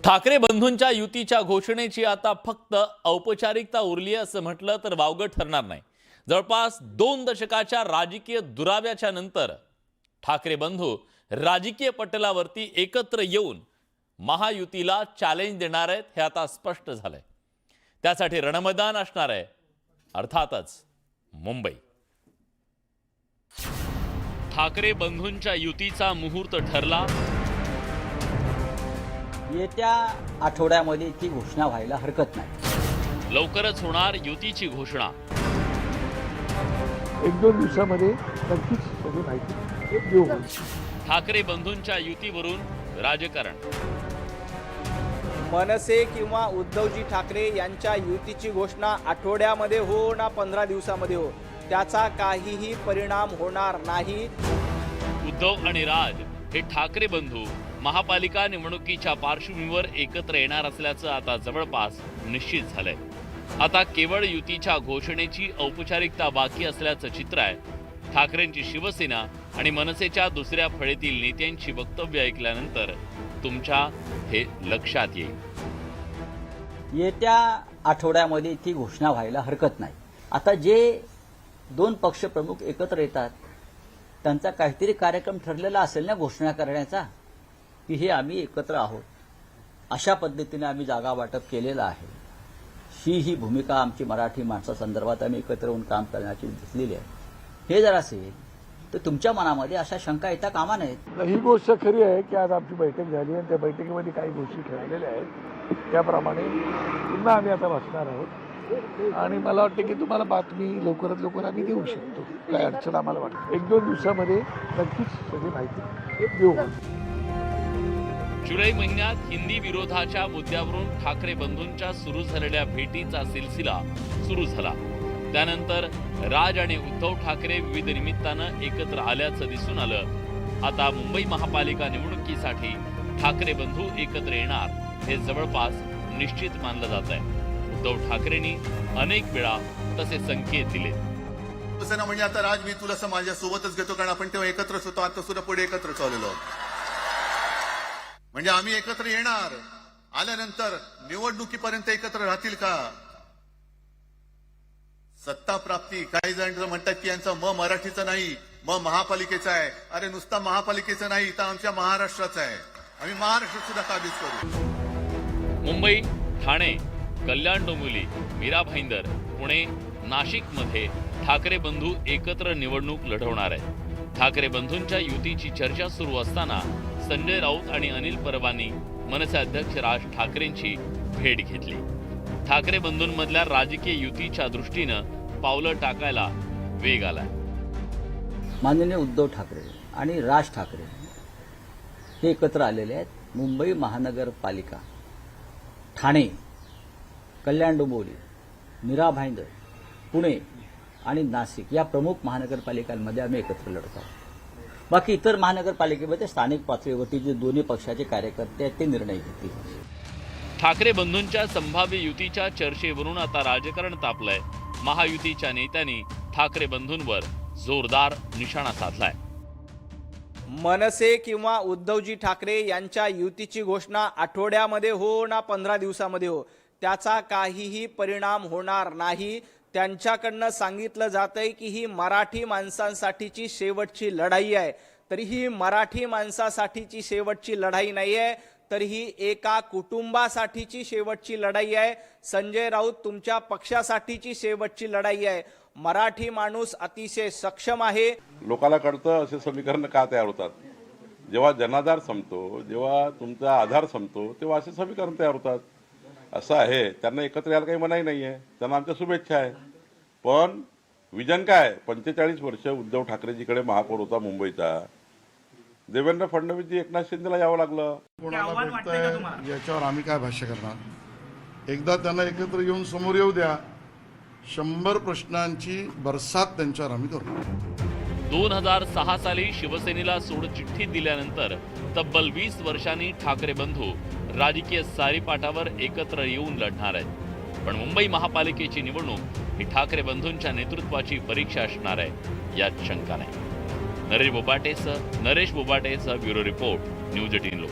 ठाकरे बंधूंच्या युतीच्या घोषणेची आता फक्त औपचारिकता उरली असं म्हटलं तर वावगं ठरणार नाही। जवळपास 2 दशकाच्या राजकीय दुराव्याच्या नंतर ठाकरे बंधू राजकीय पटलावरती एकत्र येऊन महायुतीला चॅलेंज देणार आहेत हे आता स्पष्ट झालंय। त्यासाठी रणमैदान असणार आहे, अर्थातच मुंबई। ठाकरे बंधूंच्या युतीचा मुहूर्त ठरला। येत्या आठवड्यामध्ये ती घोषणा व्हायला हरकत नाही। लवकरच होणार युतीची घोषणा। 1-2 दिवसामध्ये नक्कीच सगळी माहिती देऊ। ठाकरे बंधूंच्या युतीवरून राजकारण। मनसे किंवा उद्धवजी ठाकरे यांच्या युतीची घोषणा आठवड्यामध्ये हो ना 15 दिवसामध्ये हो, त्याचा काहीही परिणाम होणार नाही। उद्धव आणि राज हे ठाकरे बंधू महापालिका निवडणुकीच्या पार्श्वभूमीवर एकत्र येणार असल्याचं आता जवळपास निश्चित झालंय। आता केवळ युतीच्या घोषणेची औपचारिकता बाकी असल्याचं चित्र आहे। ठाकरेंची शिवसेना आणि मनसेच्या दुसऱ्या फळीतील नेत्यांची वक्तव्य ऐकल्यानंतर तुमच्या हे लक्षात येईल। येत्या आठवड्यामध्ये ती घोषणा व्हायला हरकत नाही। आता जे 2 पक्ष प्रमुख एकत्र येतात त्यांचा काहीतरी कार्यक्रम ठरलेला असेल ना घोषणा करण्याचा, की हे आम्ही एकत्र आहोत, अशा पद्धतीने आम्ही जागा वाटप केलेलं आहे। ही भूमिका आमची मराठी माणसासंदर्भात आम्ही एकत्र येऊन काम करण्याची घेतलेली आहे। हे जर असेल तर तुमच्या मनामध्ये अशा शंका येता कामा नयेत। ही गोष्ट खरी आहे की आज आमची बैठक झाली आणि त्या बैठकीमध्ये काही गोष्टी ठरलेल्या आहेत, त्याप्रमाणे पुन्हा आम्ही आता बसणार आहोत आणि मला वाटतं की तुम्हाला बातमी लवकरात लवकर आम्ही देऊ शकतो। काय अडचण आम्हाला वाटतं 1-2 दिवसामध्ये नक्कीच सगळी माहिती देऊ। जुलै महिन्यात हिंदी विरोधाच्या मुद्द्यावरून ठाकरे बंधूंच्या सुरू झालेल्या भेटीचा सिलसिला सुरू झाला। त्यानंतर राज आणि उद्धव ठाकरे विविध निमित्तानं एकत्र आल्याचं दिसून आलं। आता मुंबई महापालिका निवडणुकीसाठी ठाकरे बंधू एकत्र येणार हे जवळपास निश्चित मानलं जात आहे। उद्धव ठाकरेंनी अनेक वेळा तसे संकेत दिले। शिवसेना म्हणजे आता राज मी तुला माझ्या सोबतच घेतो, कारण आपण तेव्हा एकत्रच होतो, आता सुद्धा पुढे एकत्र चाललेलो आहोत। म्हणजे आम्ही एकत्र येणार, आल्यानंतर निवडणुकीपर्यंत एकत्र राहतील का? सत्ता प्राप्ती, काही जण म्हणतात की यांचा मराठीचा नाही, महापालिकेचा आहे। अरे नुसता महापालिकेचा नाही, तर आमच्या महाराष्ट्राचा आहे। आम्ही महाराष्ट्र सुद्धा काबीज करू। मुंबई, ठाणे, कल्याण डोंबिवली, मीरा भाईंदर, पुणे, नाशिकमध्ये ठाकरे बंधू एकत्र निवडणूक लढवणार आहेत। ठाकरे बंधूंच्या युतीची चर्चा सुरू असताना संजय राऊत आणि अनिल परबांनी मनसे अध्यक्ष राज ठाकरेंची भेट घेतली। ठाकरे बंधूंमधल्या राजकीय युतीच्या दृष्टीनं पावलं टाकायला वेग आलाय। माननीय उद्धव ठाकरे आणि राज ठाकरे हे एकत्र आलेले आहेत। मुंबई महानगरपालिका, ठाणे, कल्याण डोंबिवली, मीरा भाईंदर, पुणे आणि नाशिक या प्रमुख महानगरपालिकांमध्ये आम्ही एकत्र लढत आहोत। बाकी इतर महानगरपालिकेमध्ये स्थानिक पातळीवरती जे दोन्ही पक्षाचे कार्यकर्ते आहेत ते निर्णय घेतील। ठाकरे बंधूंच्या संभाव्य युतीच्या चर्चेवरून आता राजकारण तापलंय। महायुतीच्या नेत्यांनी ठाकरे बंधूंवर जोरदार निशाणा साधलाय। मनसे किंवा उद्धवजी ठाकरे यांच्या युतीची घोषणा आठवड्यामध्ये हो ना 15 दिवसामध्ये हो, त्याचा काहीही परिणाम होणार नाही। त्यांच्याकडनं सांगितलं जातंय की ही मराठी माणसांसाठीची शेवटची लढाई आहे, तरी ही मराठी माणसासाठीची शेवटची लढाई नाही आहे, तर ही एका कुटुंबासाठीची शेवटची लढाई आहे। संजय राऊत तुमच्या पक्षासाठीची शेवटची लढाई आहे। मराठी माणूस अतिशय सक्षम आहे। लोकांना कळतं असे समीकरण का तयार होतात। जेव्हा जनाधार संपतो, जेव्हा तुमचा आधार संपतो, तेव्हा असे समीकरण तयार होतात। असं आहे, त्यांना एकत्र यायला काही मनाई नाही आहे, त्यांना आमच्या शुभेच्छा आहे। पण विजन काय? 45 वर्ष उद्धव ठाकरेजीकडे महापौर होता मुंबईचा, देवेंद्र फडणवीसजी एकनाथ शिंदेला यावं लागलं। कोणाला भेटतंय याच्यावर आम्ही काय भाष्य करणार? एकदा त्यांना एकत्र येऊन समोर येऊ द्या, 100 प्रश्नांची बरसात त्यांच्यावर आम्ही करू। 2006 साली शिवसेनेला सोडचिठ्ठी दिल्यानंतर तब्बल 20 वर्षांनी ठाकरे बंधू राजकीय सारीपाटावर एकत्र येऊन लढणार आहेत। पण मुंबई महापालिकेची निवडणूक ही ठाकरे बंधूंच्या नेतृत्वाची परीक्षा असणार आहे यात शंका नाही। नरेश बोबाटेसह ब्युरो रिपोर्ट, न्यूज 18 लोक।